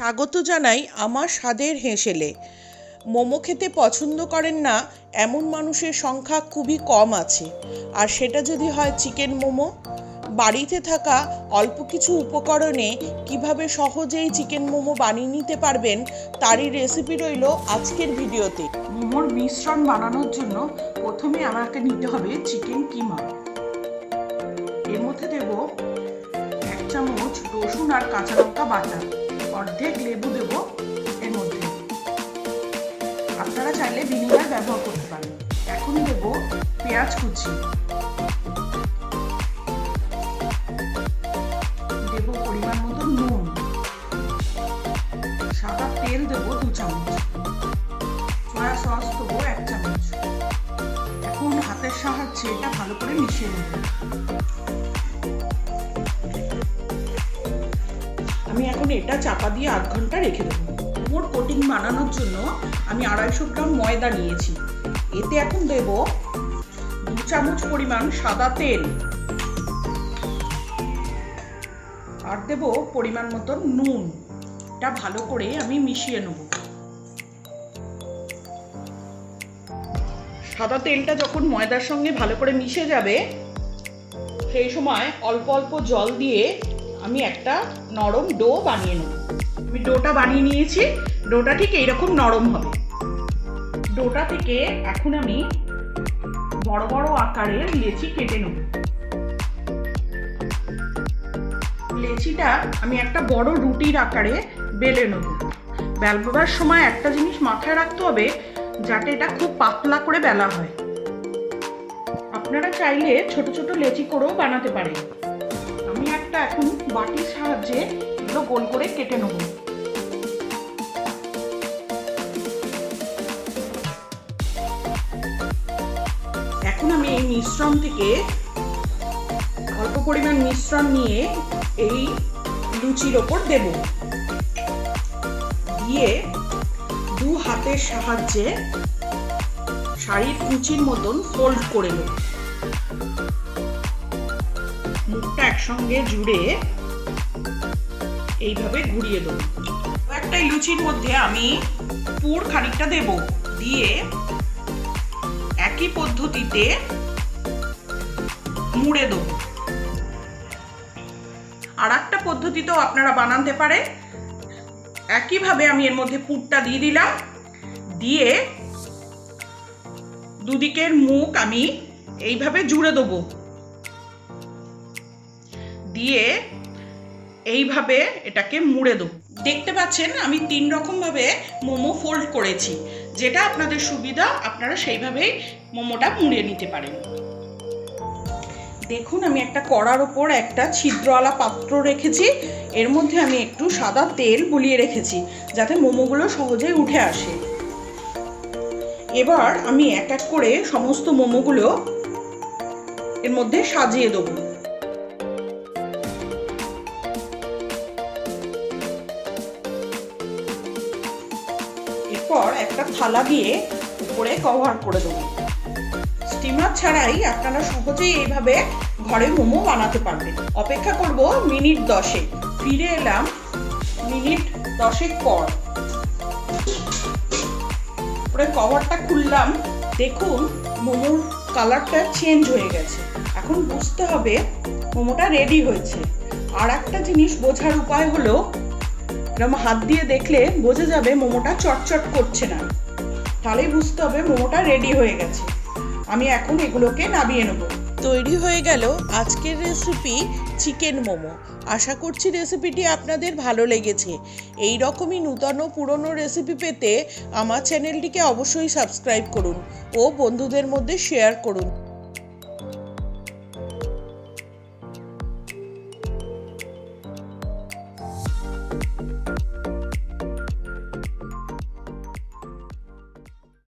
স্বাগত জানাই আমার স্বাদের হেঁসেলে। মোমো খেতে পছন্দ করেন না এমন মানুষের সংখ্যা খুবই কম আছে, আর সেটা যদি হয় চিকেন মোমো। বাড়িতে থাকা অল্প কিছু উপকরণে কিভাবে সহজেই চিকেন মোমো বানিয়ে নিতে পারবেন তারই রেসিপি রইল আজকের ভিডিওতে। মোমোর মিশ্রণ বানানোর জন্য প্রথমে আমাকে নিতে হবে চিকেন কিমা। এর মধ্যে দেব 1 চামচ রসুন আর কাঁচা লঙ্কা বাটা, অর্ধেক লেবু দেব এর মধ্যে। আপনারা চাইলে ভিনেগার ব্যবহার করতে পারেন। এখন দেব পেঁয়াজ কুচি, দেব পরিমাণ মতো নুন, সাদা তেল দেব 2 চামচ, সয়া সস দেবো 1 চামচ। এখন হাতের সাহায্যে এটা ভালো করে মিশিয়ে নেব। আমি এখন এটা চাপা দিয়ে 8 ঘন্টা রেখে দেবো। মোমোর কোটিং বানানোর জন্য আমি 250 গ্রাম ময়দা নিয়েছি। এতে এখন দেব 2 চামচ পরিমাণ সাদা তেল, আর দেব পরিমাণ মতো নুন। এটা ভালো করে আমি মিশিয়ে নেব। সাদা তেলটা যখন ময়দার সঙ্গে ভালো করে মিশে যাবে, সেই সময় অল্প অল্প জল দিয়ে আমি একটা নরম ডো বানিয়ে নেব। আমি ডোটা বানিয়ে নিয়েছি। ডোটা ঠিক এইরকম নরম হবে। ডোটা থেকে এখন আমি বড় বড় আকারের লেচি কেটে নেব। লেচিটা আমি একটা বড় রুটির আকারে বেলে নেব। বেলবার সময় একটা জিনিস মাথায় রাখতে হবে, যাতে এটা খুব পাতলা করে বেলা হয়। আপনারা চাইলে ছোট ছোট লেচি করেও বানাতে পারেন। আমি একটা এখন বাটির সাহায্যে এগুলো গোল করে কেটে নেব। এখন আমি এই মিশ্রণ থেকে অল্প পরিমাণ মিশ্রণ নিয়ে এই লুচির ওপর দেব, দিয়ে 2 হাতের সাহায্যে শাড়ির কুচির মতন ফোল্ড করে নেব। মুখটা একসঙ্গে জুড়ে এইভাবে ঘুরিয়ে দেব। একটা লুচির মধ্যে আমি পুর খানিকটা দেব, দিয়ে একই পদ্ধতিতে মুড়ে দেব। আর একটা পদ্ধতিতেও আপনারা বানাতে পারেন। একইভাবে আমি এর মধ্যে পুরটা দিয়ে দিলাম, দিয়ে দুদিকের মুখ আমি এইভাবে জুড়ে দেবো, দিয়ে এইভাবে এটাকে মুড়ে দেবো। দেখতে পাচ্ছেন আমি 3 রকম ভাবে মোমো ফোল্ড করেছি। যেটা আপনাদের সুবিধা আপনারা সেইভাবেই মোমোটা মুড়ে নিতে পারেন। দেখুন আমি একটা কড়ার ওপর একটা ছিদ্রওয়ালা পাত্র রেখেছি। এর মধ্যে আমি একটু সাদা তেল বুলিয়ে রেখেছি, যাতে মোমোগুলো সহজেই উঠে আসে। এবার আমি এক এক করে সমস্ত মোমোগুলো এর মধ্যে সাজিয়ে দেব। এরপর একটা থালা দিয়ে উপরে কভার করে দেব। স্টিমার ছাড়াই আপনারা সহজেই এইভাবে ঘরে মোমো বানাতে পারবেন। অপেক্ষা করব মিনিট 10। ফিরে এলাম মিনিট 10 পর। পরে কভারটা খুললাম, দেখুন মোমোর কালারটা চেঞ্জ হয়ে গেছে। এখন বুঝতে হবে মোমোটা রেডি হয়েছে। আর একটা জিনিস বোঝার উপায় হলো, এরকম হাত দিয়ে দেখলে বোঝা যাবে মোমোটা চটচট করছে না, তাহলেই বুঝতে হবে মোমোটা রেডি হয়ে গেছে। আমি এখন এগুলোকে নামিয়ে নেব। তৈরি হয়ে গেল আজকের রেসিপি চিকেন মোমো। আশা করছি রেসিপিটি আপনাদের ভালো লেগেছে। এই রকমই নূতন ও পুরনো রেসিপি পেতে আমার চ্যানেলটিকে অবশ্যই সাবস্ক্রাইব করুন ও বন্ধুদের মধ্যে শেয়ার করুন।